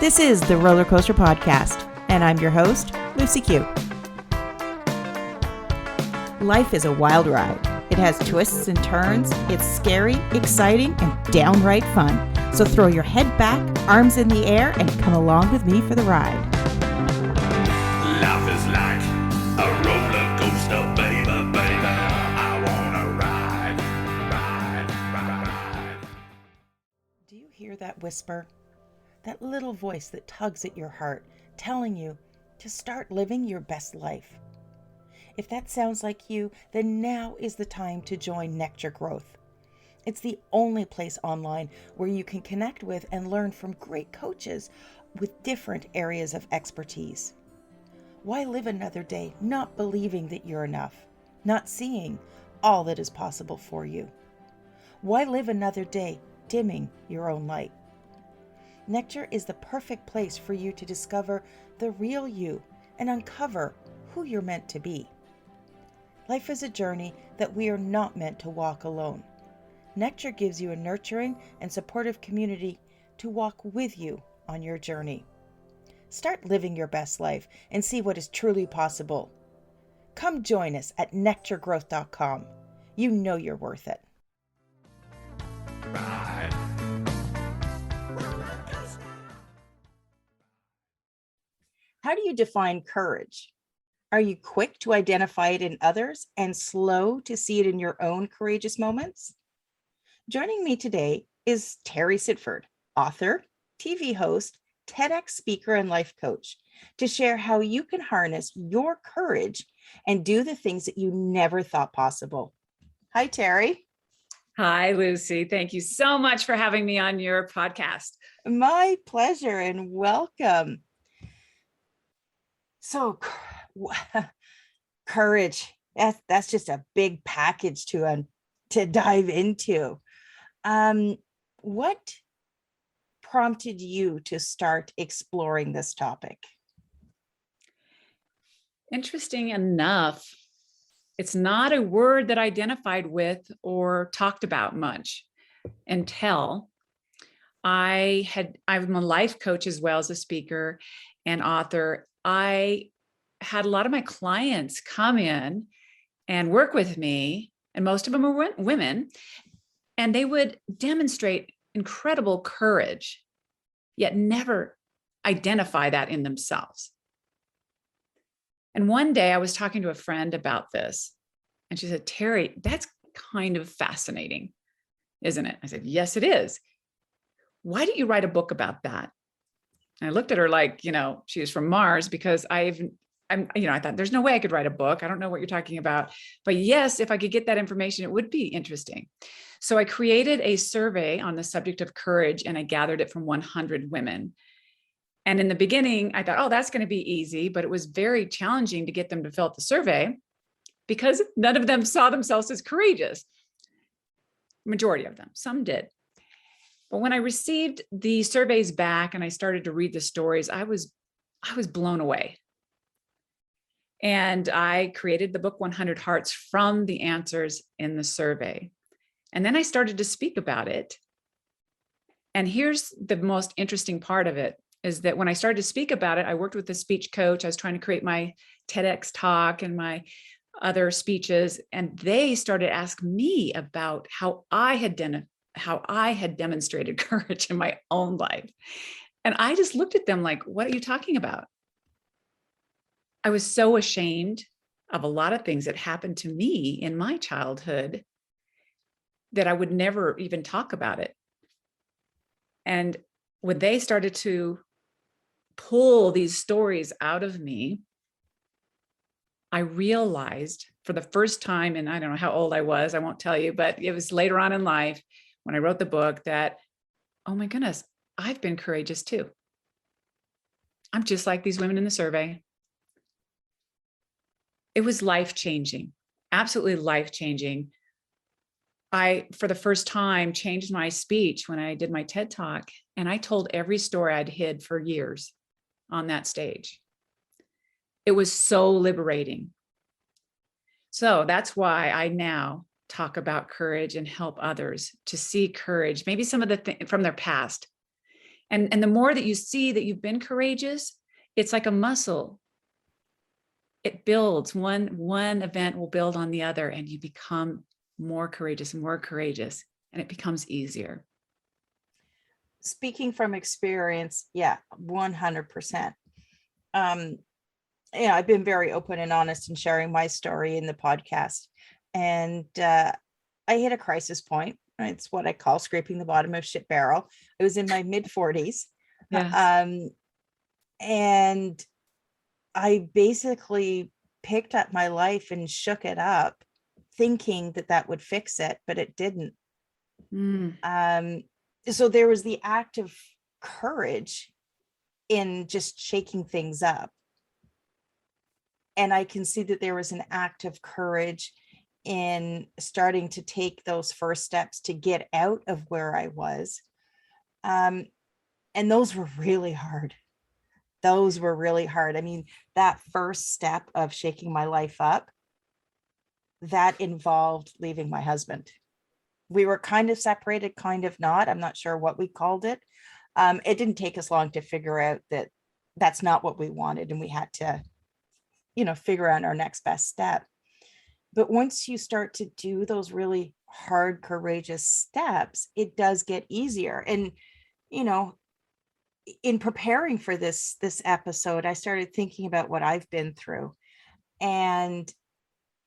This is the Roller Coaster Podcast, and I'm your host, Lucy Q. Life is a wild ride. It has twists and turns. It's scary, exciting, and downright fun. So throw your head back, arms in the air, and come along with me for the ride. Life is like a roller coaster, baby, baby. I wanna ride. Do you hear that whisper? That little voice that tugs at your heart, telling you to start living your best life. If that sounds like you, then now is the time to join Nectar Growth. It's the only place online where you can connect with and learn from great coaches with different areas of expertise. Why live another day not believing that you're enough, not seeing all that is possible for you? Why live another day dimming your own light? Nectar is the perfect place for you to discover the real you and uncover who you're meant to be. Life is a journey that we are not meant to walk alone. Nectar gives you a nurturing and supportive community to walk with you on your journey. Start living your best life and see what is truly possible. Come join us at nectargrowth.com. You know you're worth it. Ride. How do you define courage? Are you quick to identify it in others and slow to see it in your own courageous moments? Joining me today is Terry Sidford, author, TV host, TEDx speaker, and life coach, to share how you can harness your courage and do the things that you never thought possible. Hi, Terry. Hi, Lucy. Thank you so much for having me on your podcast. My pleasure and welcome. So, courage, that's just a big package to dive into. What prompted you to start exploring this topic? Interesting enough, it's not a word that I identified with or talked about much until I'm a life coach as well as a speaker and author. I had a lot of my clients come in and work with me, and most of them are women, and they would demonstrate incredible courage, yet never identify that in themselves. And one day I was talking to a friend about this, and she said, "Terry, that's kind of fascinating, isn't it?" I said, "Yes, it is. Why don't you write a book about that?" And I looked at her like, she was from Mars, because I thought there's no way I could write a book. I don't know what you're talking about. But yes, if I could get that information, it would be interesting. So I created a survey on the subject of courage, and I gathered it from 100 women. And in the beginning, I thought, oh, that's going to be easy. But it was very challenging to get them to fill out the survey because none of them saw themselves as courageous. Majority of them, some did. But when I received the surveys back and I started to read the stories, I was blown away. And I created the book 100 Hearts from the answers in the survey. And then I started to speak about it. And here's the most interesting part of it, is that when I started to speak about it, I worked with a speech coach. I was trying to create my TEDx talk and my other speeches. And they started asking me about how I had demonstrated courage in my own life. And I just looked at them like, what are you talking about? I was so ashamed of a lot of things that happened to me in my childhood that I would never even talk about it. And when they started to pull these stories out of me, I realized for the first time, and I don't know how old I was, I won't tell you, but it was later on in life when I wrote the book, that, oh my goodness, I've been courageous too. I'm just like these women in the survey. It was life-changing, absolutely life-changing. I, for the first time, changed my speech when I did my TED Talk, and I told every story I'd hid for years on that stage. It was so liberating. So that's why I now talk about courage and help others to see courage, maybe some of the things from their past, And the more that you see that you've been courageous, it's like a muscle. It builds. One event will build on the other, and you become more courageous and more courageous, and it becomes easier. Speaking from experience, yeah, 100%. Yeah, I've been very open and honest in sharing my story in the podcast. And I hit a crisis point. It's what I call scraping the bottom of shit barrel. I was in my mid 40s. Yes. And I basically picked up my life and shook it up, thinking that that would fix it, but it didn't. So there was the act of courage in just shaking things up. And I can see that there was an act of courage in starting to take those first steps to get out of where I was. And those were really hard. Those were really hard. I mean, that first step of shaking my life up, that involved leaving my husband. We were kind of separated, kind of not. I'm not sure what we called it. It didn't take us long to figure out that that's not what we wanted. And we had to, figure out our next best step. But once you start to do those really hard, courageous steps, it does get easier. And, in preparing for this episode, I started thinking about what I've been through. And,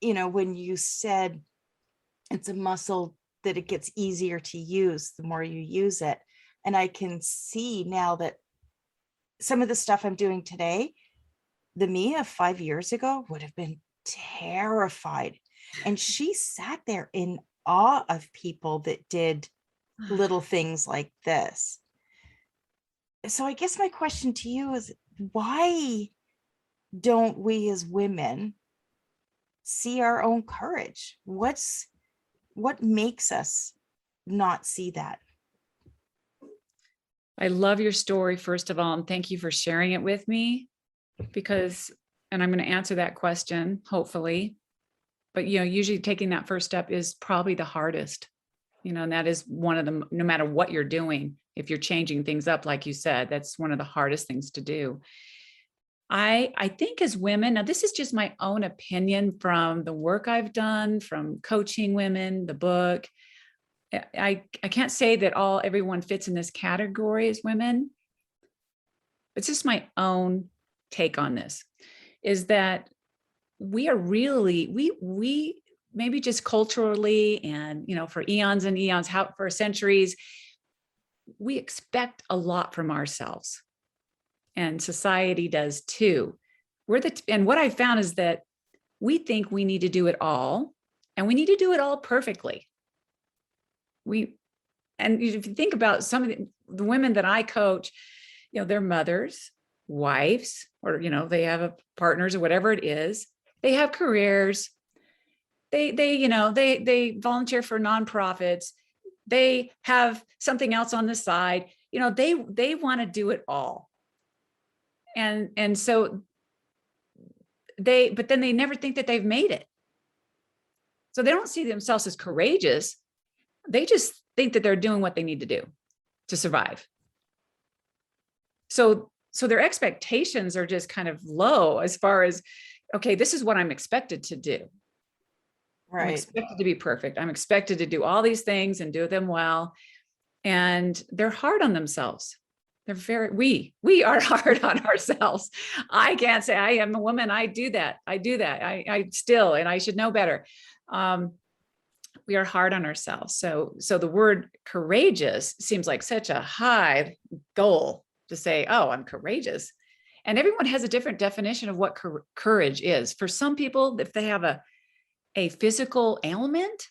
when you said it's a muscle that it gets easier to use the more you use it. And I can see now that some of the stuff I'm doing today, the me of 5 years ago would have been terrified. And she sat there in awe of people that did little things like this. So I guess my question to you is, why don't we as women see our own courage? What makes us not see that? I love your story, first of all, and thank you for sharing it with me, because, and I'm going to answer that question, hopefully, but, usually taking that first step is probably the hardest, and that is one of them, no matter what you're doing, if you're changing things up, like you said, that's one of the hardest things to do. I think as women, now this is just my own opinion from the work I've done, from coaching women, the book. I can't say that everyone fits in this category as women. It's just my own take on this, is that we are really, we maybe just culturally and, for eons and eons, for centuries, we expect a lot from ourselves, and society does too. And what I found is that we think we need to do it all, and we need to do it all perfectly. And if you think about some of the women that I coach, they're mothers, wives, or, they have partners or whatever it is. They have careers. They volunteer for nonprofits. They have something else on the side. They want to do it all. And so but then they never think that they've made it. So they don't see themselves as courageous. They just think that they're doing what they need to do to survive. So their expectations are just kind of low as far as, okay, this is what I'm expected to do. Right. I'm expected to be perfect. I'm expected to do all these things and do them well. And they're hard on themselves. We are hard on ourselves. I can't say I am a woman. I do that. I still, and I should know better. We are hard on ourselves. So the word courageous seems like such a high goal to say, oh, I'm courageous. And everyone has a different definition of what courage is. For some people, if they have a physical ailment,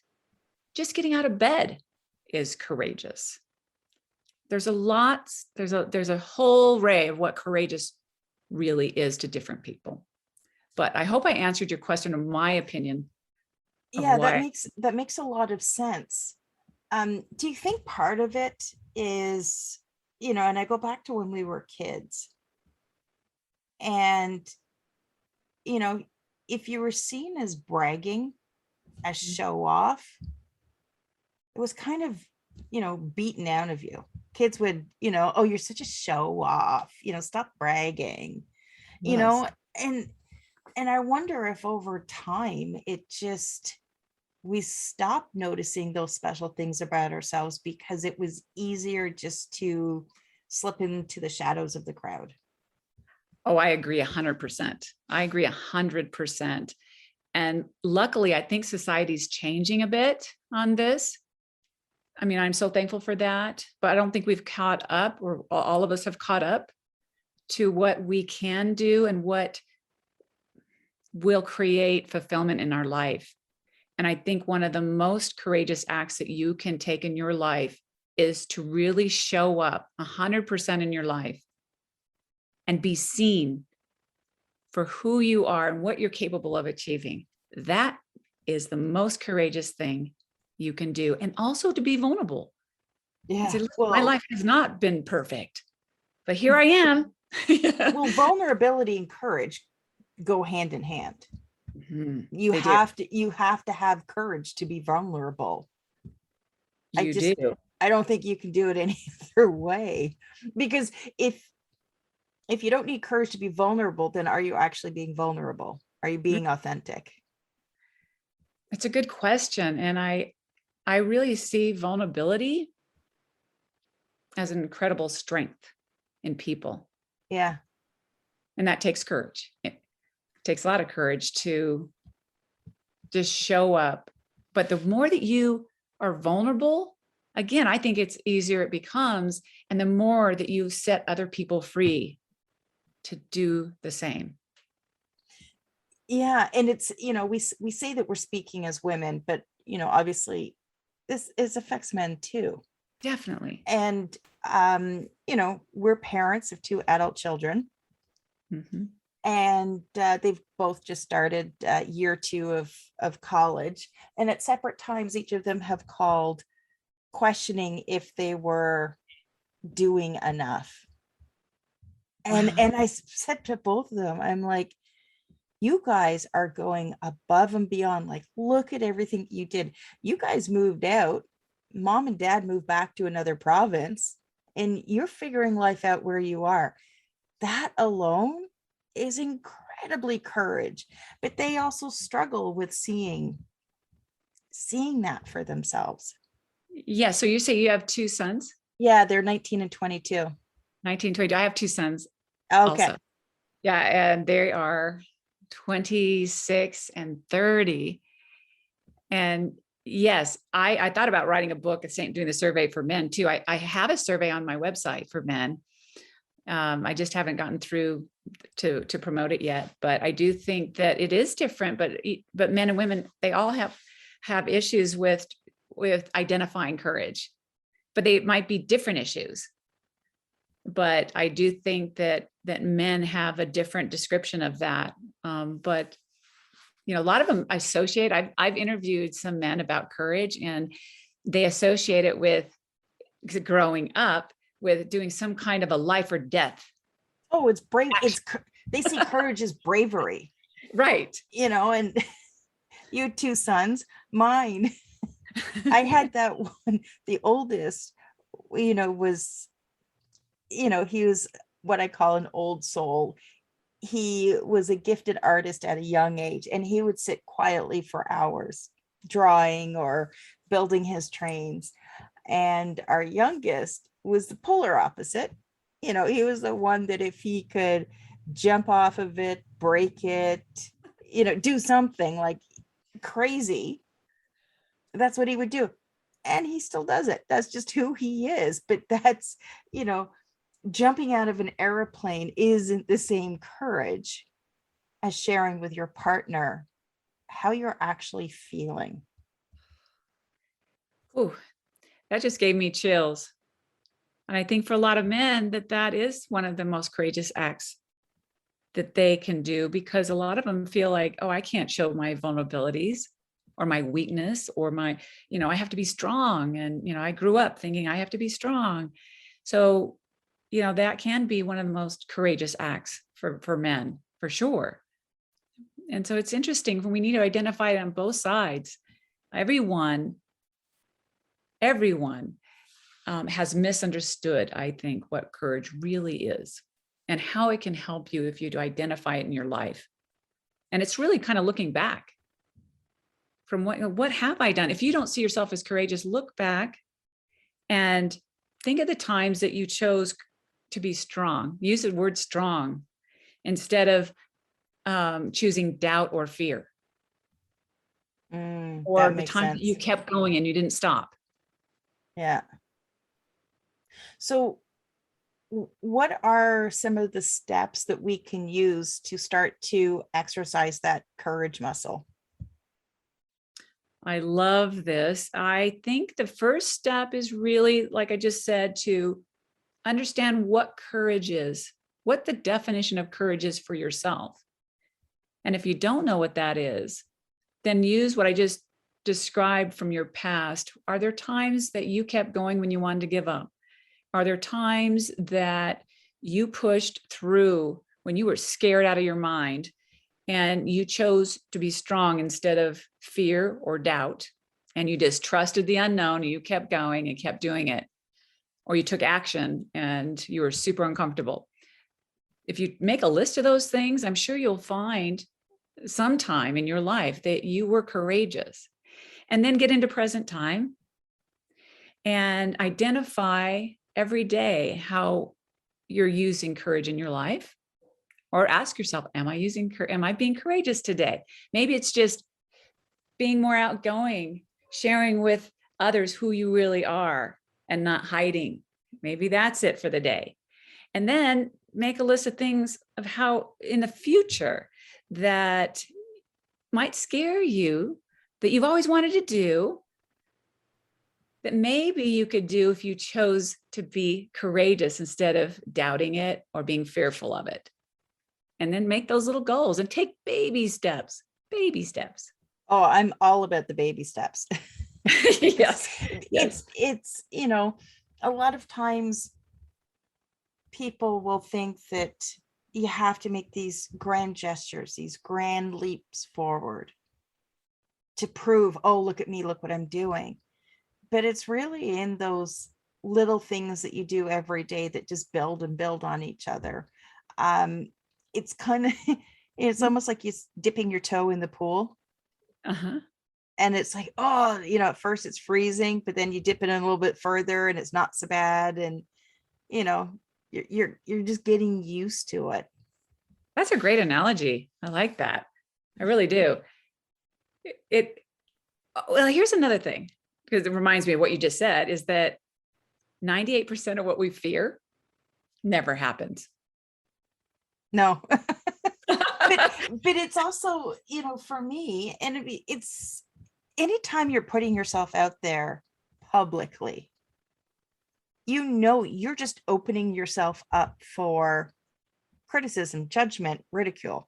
just getting out of bed is courageous. There's a whole array of what courageous really is to different people. But I hope I answered your question of my opinion. Yeah, that makes a lot of sense. Do you think part of it is, and I go back to when we were kids, and, if you were seen as bragging, as show off, it was kind of, beaten out of you. kids would, oh, you're such a show off, stop bragging, you Yes. know, and I wonder if over time it just we stopped noticing those special things about ourselves because it was easier just to slip into the shadows of the crowd. Oh, I agree 100%. I agree 100%. And luckily, I think society's changing a bit on this. I mean, I'm so thankful for that, but I don't think we've caught up, or all of us have caught up to what we can do and what will create fulfillment in our life. And I think one of the most courageous acts that you can take in your life is to really show up 100% in your life and be seen for who you are and what you're capable of achieving. That is the most courageous thing you can do. And also to be vulnerable and say, Yeah. "Listen, my Well, life has not been perfect, but here I am." vulnerability and courage go hand in hand. Mhm. You They do. have to have courage to be vulnerable. I You just do. I don't think you can do it any other way. Because if you don't need courage to be vulnerable, then are you actually being vulnerable? Are you being authentic? It's a good question. And I really see vulnerability as an incredible strength in people. Yeah. And that takes courage. It takes a lot of courage to just show up. But the more that you are vulnerable, again, I think it's easier it becomes. And the more that you set other people free to do the same. Yeah, and it's, we say that we're speaking as women, but obviously this is affects men too. Definitely. And we're parents of two adult children, Mhm. and they've both just started year two of college, and at separate times each of them have called questioning if they were doing enough. and Wow. and I said to both of them, I'm like, you guys are going above and beyond. Like, look at everything you did. You guys moved out, mom and dad moved back to another province, and you're figuring life out where you are. That alone is incredibly courage, but they also struggle with seeing that for themselves. Yeah. So you say you have two sons, Yeah, they're 19 and 22. 19, 20. I have two sons Okay. also. Yeah. And they are 26 and 30. And yes, I thought about writing a book, doing the survey for men too. I have a survey on my website for men. I just haven't gotten through to promote it yet, but I do think that it is different. But men and women, they all have issues with identifying courage, but they might be different issues. But I do think that men have a different description of that. But a lot of them associate. I've interviewed some men about courage, and they associate it with growing up with doing some kind of a life or death Oh, it's brave. action. They see courage as bravery, Right. and you two sons, mine. I had that one, the oldest, was, he was what I call an old soul. He was a gifted artist at a young age, and he would sit quietly for hours drawing or building his trains. And our youngest was the polar opposite. He was the one that if he could jump off of it, break it, do something like crazy, that's what he would do. And he still does it. That's just who he is. But that's, jumping out of an airplane isn't the same courage as sharing with your partner how you're actually feeling. Ooh, that just gave me chills. And I think for a lot of men that is one of the most courageous acts that they can do, because a lot of them feel like, oh, I can't show my vulnerabilities or my weakness or I have to be strong. And, I grew up thinking I have to be strong. So, that can be one of the most courageous acts for men, for sure. And so it's interesting when we need to identify it on both sides. Everyone has misunderstood, I think, what courage really is and how it can help you if you do identify it in your life. And it's really kind of looking back from what have I done? If you don't see yourself as courageous, look back and think of the times that you chose to be strong. Use the word strong instead of choosing doubt or fear. Or That the makes time that you sense. kept going and you didn't stop. Yeah. So, what are some of the steps that we can use to start to exercise that courage muscle? I love this. I think the first step is really, like I just said, to understand what courage is, what the definition of courage is for yourself. And if you don't know what that is, then use what I just described from your past. Are there times that you kept going when you wanted to give up? Are there times that you pushed through when you were scared out of your mind and you chose to be strong instead of fear or doubt? And you just trusted the unknown and you kept going and kept doing it. Or you took action and you were super uncomfortable. If you make a list of those things, I'm sure you'll find sometime in your life that you were courageous. And then get into present time and identify every day how you're using courage in your life. Or ask yourself, am I being courageous today? Maybe it's just being more outgoing, sharing with others who you really are and not hiding. Maybe that's it for the day. And then make a list of things of how in the future that might scare you, that you've always wanted to do, that maybe you could do if you chose to be courageous instead of doubting it or being fearful of it. And then make those little goals and take baby steps, baby steps. Oh, I'm all about the baby steps. Yes. It's, a lot of times people will think that you have to make these grand gestures, these grand leaps forward to prove, oh, look at me, look what I'm doing. But it's really in those little things that you do every day that just build and build on each other. It's kind of, it's almost like you're dipping your toe in the pool. Uh-huh. And it's like, oh, at first it's freezing, but then you dip it in a little bit further and it's not so bad. And, you're just getting used to it. That's a great analogy. I like that. I really do. Well, here's another thing, because it reminds me of what you just said, is that 98% of what we fear never happens. No. but it's also, for me, and it's anytime you're putting yourself out there publicly, you're just opening yourself up for criticism, judgment, ridicule.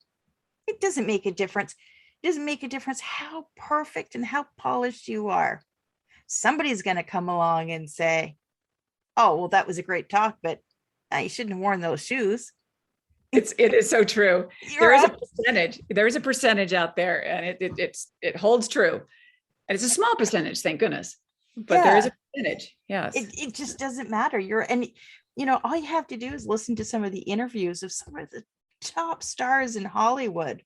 It doesn't make a difference. It doesn't make a difference how perfect and how polished you are. Somebody's going to come along and say, oh, well, that was a great talk, but you shouldn't have worn those shoes. It is so true. There is a percentage out there, and it holds true. And it's a small percentage, thank goodness. But there is a percentage. Yes. It just doesn't matter. All you have to do is listen to some of the interviews of some of the top stars in Hollywood.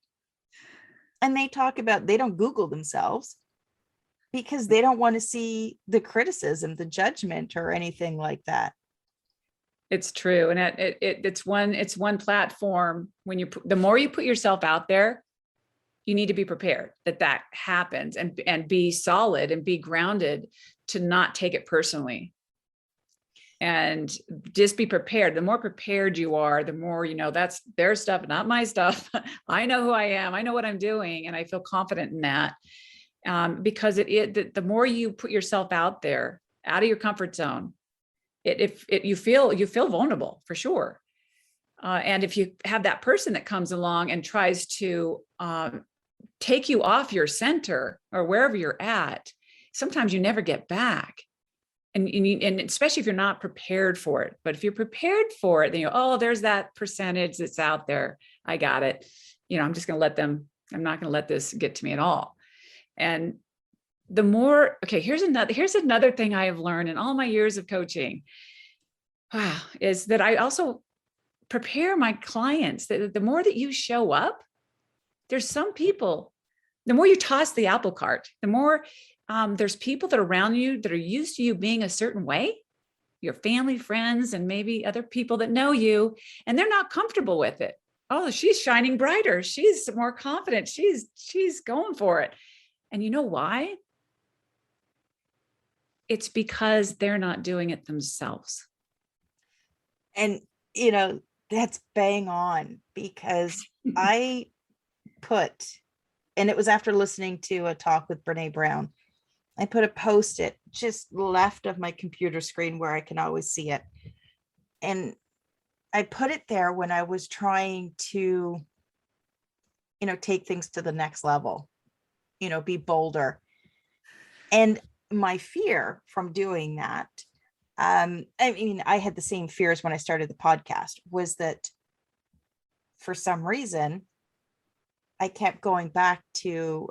And they talk about, they don't Google themselves because they don't want to see the criticism, the judgment, or anything like that. It's true. And it's one platform. The more you put yourself out there, you need to be prepared that happens, and be solid and be grounded to not take it personally. And just be prepared. The more prepared you are, the more, that's their stuff, not my stuff. I know who I am. I know what I'm doing. And I feel confident in that. Because the more you put yourself out there, out of your comfort zone, you feel vulnerable for sure. And if you have that person that comes along and tries to take you off your center or wherever you're at, sometimes you never get back. And especially if you're not prepared for it. But if you're prepared for it, then there's that percentage that's out there. I got it. I'm just going to I'm not going to let this get to me at all. And the more, okay, here's another thing I have learned in all my years of coaching. Wow, is that I also prepare my clients that the more that you show up, there's some people, the more you toss the apple cart, the more there's people that are around you that are used to you being a certain way, your family, friends, and maybe other people that know you, and they're not comfortable with it. Oh, she's shining brighter. She's more confident. She's going for it. And you know why? It's because they're not doing it themselves. And, that's bang on, because I put, and it was after listening to a talk with Brene Brown, I put a post-it just left of my computer screen where I can always see it. And I put it there when I was trying to, take things to the next level, be bolder. And my fear from doing that, I had the same fears when I started the podcast, was that for some reason, I kept going back to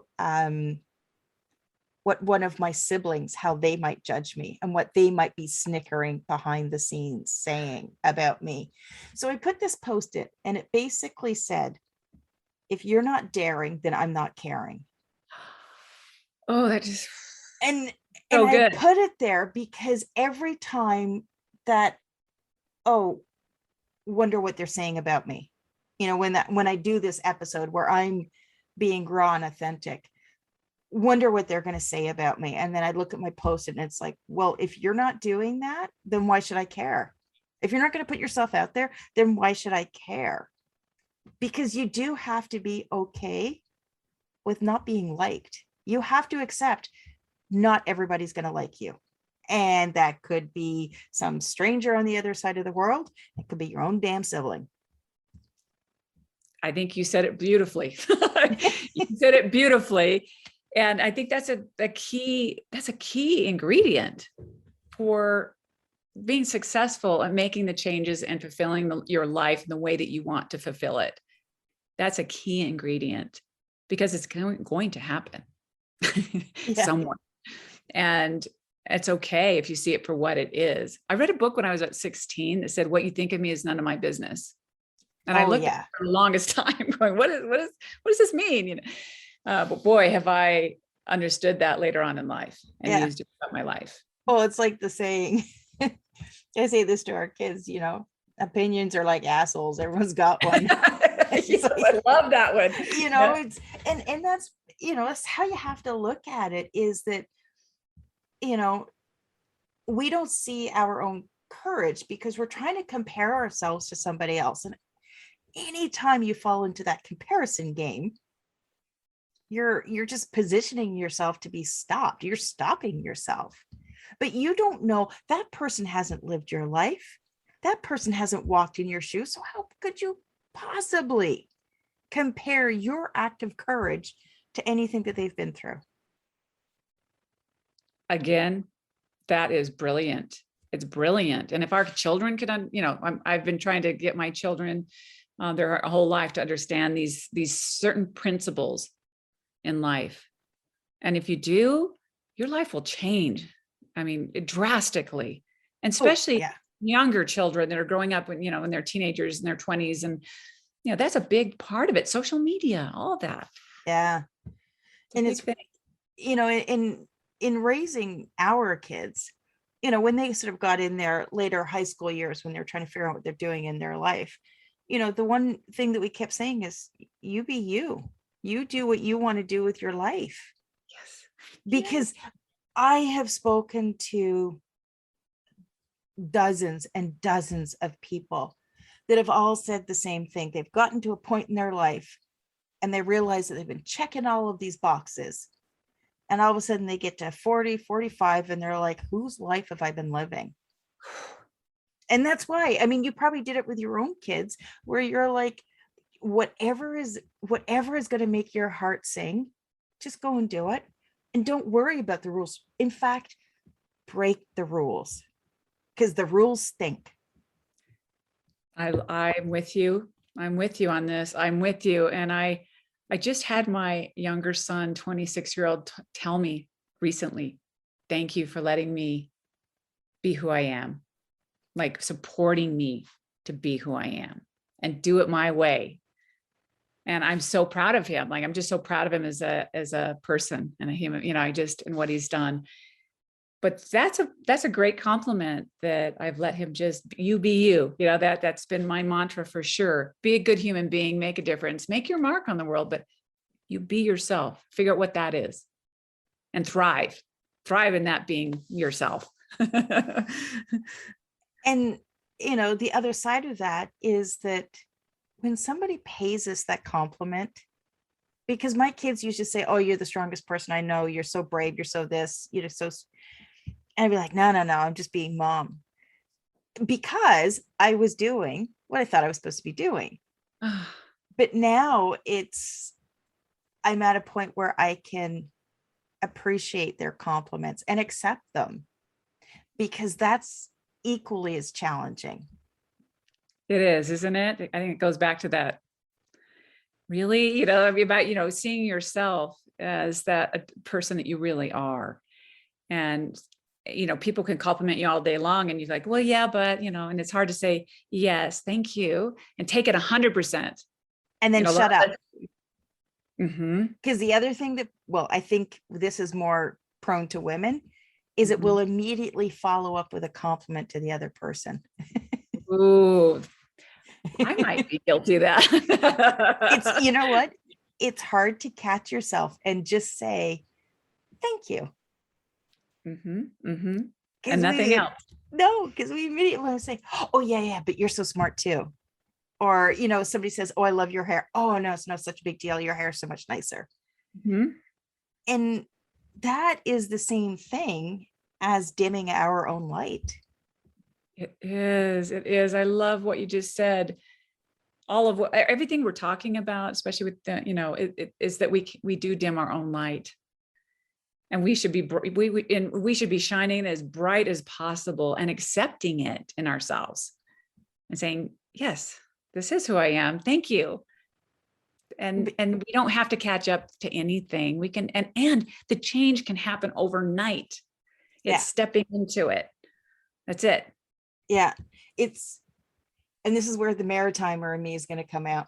what one of my siblings, how they might judge me and what they might be snickering behind the scenes saying about me. So I put this post-it, and it basically said, if you're not daring, then I'm not caring. Oh, that just And so I good. put it there because every time that, wonder what they're saying about me, when I do this episode where I'm being raw and authentic, wonder what they're going to say about me. And then I look at my post and it's like, well, if you're not doing that, then why should I care? If you're not going to put yourself out there, then why should I care? Because you do have to be okay with not being liked. You have to accept not everybody's going to like you. And that could be some stranger on the other side of the world. It could be your own damn sibling. I think you said it beautifully. You said it beautifully. And I think that's a key ingredient for being successful and making the changes and fulfilling your life in the way that you want to fulfill it. That's a key ingredient, because it's going to happen somewhere. And it's okay if you see it for what it is. I read a book when I was at 16 that said, what you think of me is none of my business. And I looked at it for the longest time going, what does this mean? But boy, have I understood that later on in life and used it throughout my life. Oh, it's like the saying, I say this to our kids, opinions are like assholes. Everyone's got one. Yes, I love that one. It's, and that's, that's how you have to look at it, is that, we don't see our own courage because we're trying to compare ourselves to somebody else. And anytime you fall into that comparison game, you're just positioning yourself to be stopped. You're stopping yourself. But you don't know, that person hasn't lived your life. That person hasn't walked in your shoes. So how could you possibly compare your act of courage to anything that they've been through? Again, that is brilliant. It's brilliant. And if our children could, I've been trying to get my children their whole life to understand these certain principles in life. And if you do, your life will change. I mean, drastically, and especially younger children that are growing up when, when they're teenagers in their 20s. And, that's a big part of it. Social media, all that. Yeah. And it's, in raising our kids, when they sort of got in their later high school years, when they're trying to figure out what they're doing in their life, the one thing that we kept saying is, you be you do what you want to do with your life. Yes. Because I have spoken to dozens and dozens of people that have all said the same thing. They've gotten to a point in their life and they realize that they've been checking all of these boxes. And all of a sudden they get to 40, 45, and they're like, whose life have I been living? And that's why, you probably did it with your own kids, where you're like, whatever is going to make your heart sing, just go and do it. And don't worry about the rules. In fact, break the rules, because the rules stink. I'm with you. I'm with you on this. I'm with you. And I just had my younger son, 26-year-old, tell me, recently. Thank you for letting me be who I am, like supporting me to be who I am and do it my way. And I'm so proud of him. Like, I'm just so proud of him as a person and a human, and what he's done. But that's a great compliment that I've let him just, you be you, that's been my mantra for sure. Be a good human being, make a difference, make your mark on the world, but you be yourself, figure out what that is, and thrive in that being yourself. And, the other side of that is that when somebody pays us that compliment, because my kids used to say, oh, you're the strongest person I know. You're so brave. You're so this, so, and I'd be like, no, I'm just being mom, because I was doing what I thought I was supposed to be doing. But now I'm at a point where I can appreciate their compliments and accept them, because that's equally as challenging. It is, isn't it? I think it goes back to that. Really, about, seeing yourself as that person that you really are. And, people can compliment you all day long and you're like, well, yeah, but, and it's hard to say, yes, thank you. And take it 100%. And then shut up. Mm-hmm. Because the other thing that, I think this is more prone to women, is it will immediately follow up with a compliment to the other person. Ooh, I might be guilty of that. It's, you know what? It's hard to catch yourself and just say, thank you. Mm-hmm. Mm-hmm. And nothing else. No, because we immediately want to say, oh, yeah, but you're so smart too. Or, somebody says, oh, I love your hair. Oh, no, it's not such a big deal. Your hair is so much nicer. Mm-hmm. And that is the same thing as dimming our own light. It is. It is. I love what you just said. Everything we're talking about, especially with the, it is that we do dim our own light, and we should be shining as bright as possible and accepting it in ourselves and saying, yes, this is who I am. Thank you. And we don't have to catch up to anything. We can, and the change can happen overnight. It's stepping into it. That's it. Yeah. And this is where the maritimer in me is going to come out.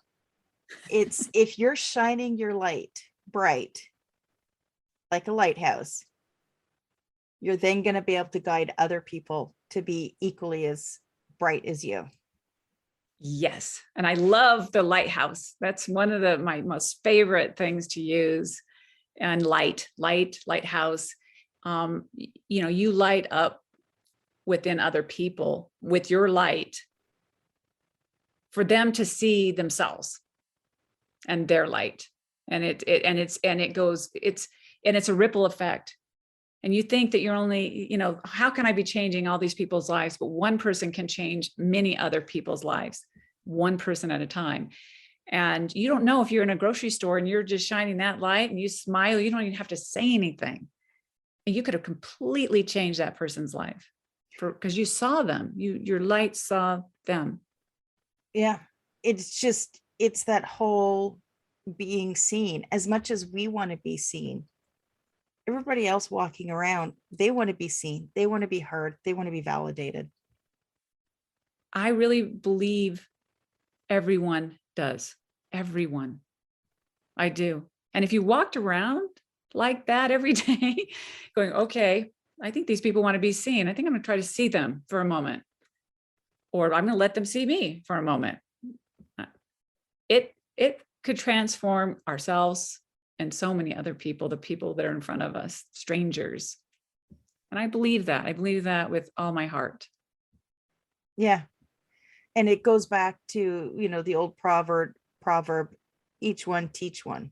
It's if you're shining your light bright, like a lighthouse, you're then going to be able to guide other people to be equally as bright as you. Yes. And I love the lighthouse. That's one of my most favorite things to use. And lighthouse. You light up within other people with your light for them to see themselves and their light. And it's a ripple effect. And you think that you're only, how can I be changing all these people's lives? But one person can change many other people's lives, one person at a time. And you don't know if you're in a grocery store and you're just shining that light and you smile, you don't even have to say anything. And you could have completely changed that person's life because you saw them, your light saw them. Yeah. It's that whole being seen. As much as we want to be seen, everybody else walking around, they want to be seen. They want to be heard. They want to be validated. I really believe everyone does. Everyone. I do. And if you walked around like that every day, going, okay, I think these people want to be seen. I think I'm going to try to see them for a moment. Or I'm going to let them see me for a moment. It could transform ourselves and so many other people, the people that are in front of us, strangers. And I believe that. I believe that with all my heart. Yeah. And it goes back to, the old proverb, each one teach one.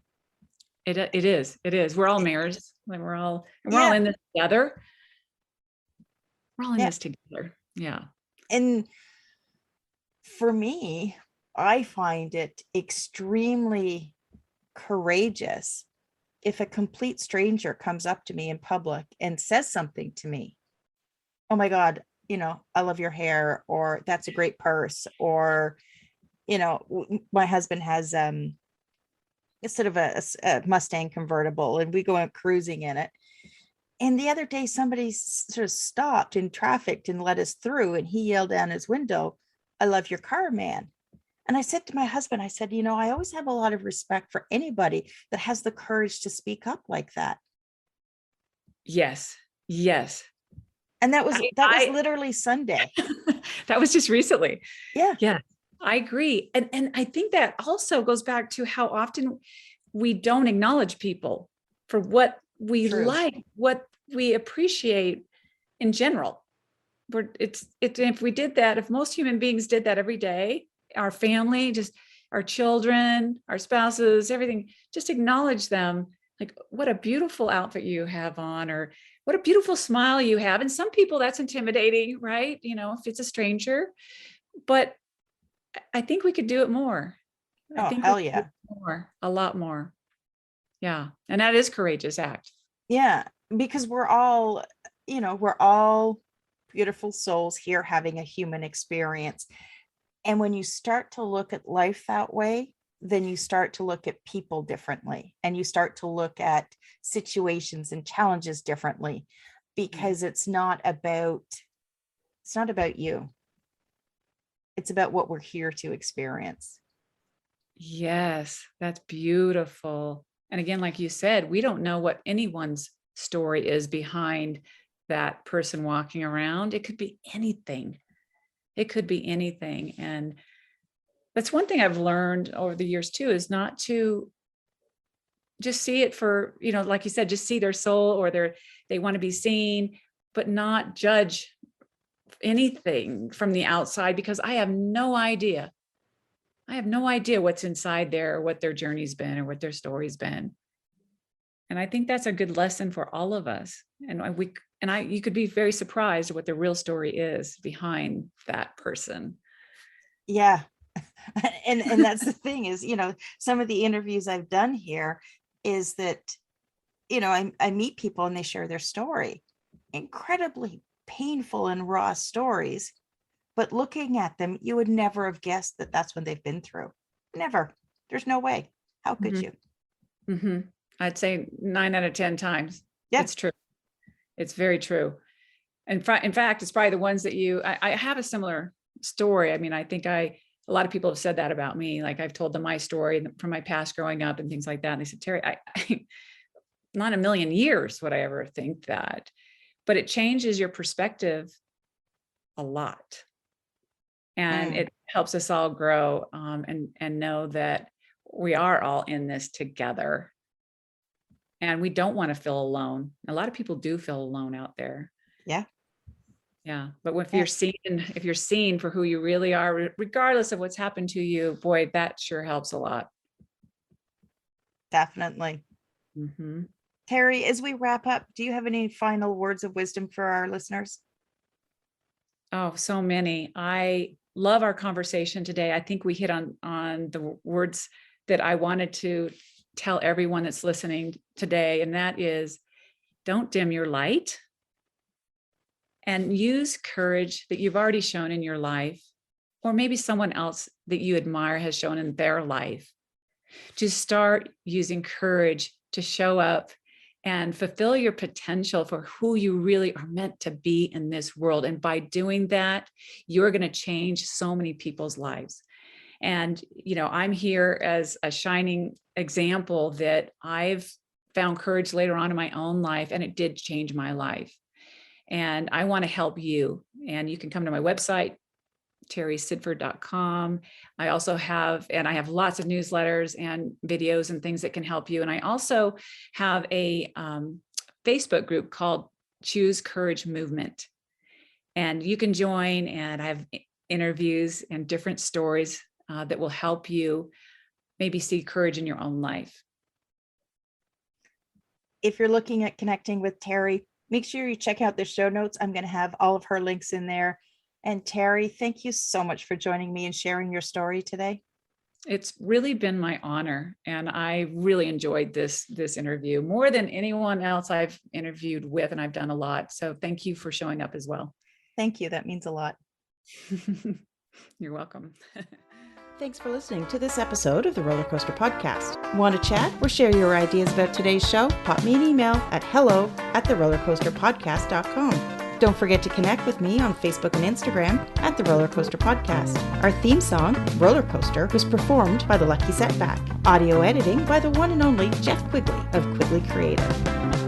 It is. We're all mirrors. And we're all in this together. We're all in this together. Yeah. And for me, I find it extremely courageous if a complete stranger comes up to me in public and says something to me. Oh my God, I love your hair, or that's a great purse, or, my husband has it's sort of a Mustang convertible and we go out cruising in it. And the other day, somebody sort of stopped in traffic and let us through, and he yelled down his window, "I love your car, man." And I said to my husband, I said, I always have a lot of respect for anybody that has the courage to speak up like that. Yes. Yes. And that was that was I literally Sunday. that was just recently. Yeah, Yeah, I agree. And I think that also goes back to how often we don't acknowledge people for what we true. like, what we appreciate in general. If we did that, if most human beings did that every day, our family, just our children, our spouses, everything, just acknowledge them, like, what a beautiful outfit you have on, or what a beautiful smile you have. And some people that's intimidating, right? If it's a stranger, but I think we could do it more. I Oh, think we hell could do yeah. it more, a lot more. Yeah. And that is courageous act. Yeah, because we're all beautiful souls here having a human experience. And when you start to look at life that way, then you start to look at people differently, and you start to look at situations and challenges differently, Yeah. because it's not about you. It's about what we're here to experience. Yes, that's beautiful. And again, like you said, we don't know what anyone's story is behind that person walking around. It could be anything. It could be anything. And that's one thing I've learned over the years too, is not to just see it for, like you said, just see their soul, or they want to be seen, but not judge anything from the outside, because I have no idea. I have no idea what's inside there, or what their journey's been, or what their story's been. And I think that's a good lesson for all of us. You could be very surprised at what the real story is behind that person. Yeah. And that's the thing is, some of the interviews I've done here is that, I meet people and they share their story, incredibly painful and raw stories. But looking at them, you would never have guessed that that's what they've been through. Never. There's no way. How could you? Mm-hmm. I'd say 9 out of 10 times. Yeah. It's true. It's very true. And in fact, it's probably the ones that I have a similar story. I mean, I think a lot of people have said that about me. Like, I've told them my story from my past growing up and things like that. And they said, Terry, not a million years would I ever think that, but it changes your perspective a lot. And it helps us all grow, and know that we are all in this together. And we don't want to feel alone. A lot of people do feel alone out there. Yeah. Yeah. But if Yeah. you're seen for who you really are, regardless of what's happened to you, boy, that sure helps a lot. Definitely. Mm-hmm. Terry, as we wrap up, do you have any final words of wisdom for our listeners? Oh, so many. I love our conversation today. I think we hit on the words that I wanted to tell everyone that's listening today, and that is, don't dim your light, and use courage that you've already shown in your life, or maybe someone else that you admire has shown in their life, to start using courage to show up and fulfill your potential for who you really are meant to be in this world. And by doing that, you're going to change so many people's lives. And, I'm here as a shining example that I've found courage later on in my own life, and it did change my life. And I want to help you. And you can come to my website, terrysidford.com. I have lots of newsletters and videos and things that can help you. And I also have a Facebook group called Choose Courage Movement. And you can join, and I have interviews and different stories that will help you maybe see courage in your own life. If you're looking at connecting with Terry, make sure you check out the show notes. I'm going to have all of her links in there. And Terry, thank you so much for joining me and sharing your story today. It's really been my honor, and I really enjoyed this interview more than anyone else I've interviewed with, and I've done a lot. So thank you for showing up as well. Thank you. That means a lot. You're welcome. Thanks for listening to this episode of the Roller Coaster Podcast. Want to chat or share your ideas about today's show? Pop me an email at hello@therollercoasterpodcast.com. Don't forget to connect with me on Facebook and Instagram at The Roller Coaster Podcast. Our theme song, Roller Coaster, was performed by The Lucky Setback. Audio editing by the one and only Jeff Quigley of Quigley Creative.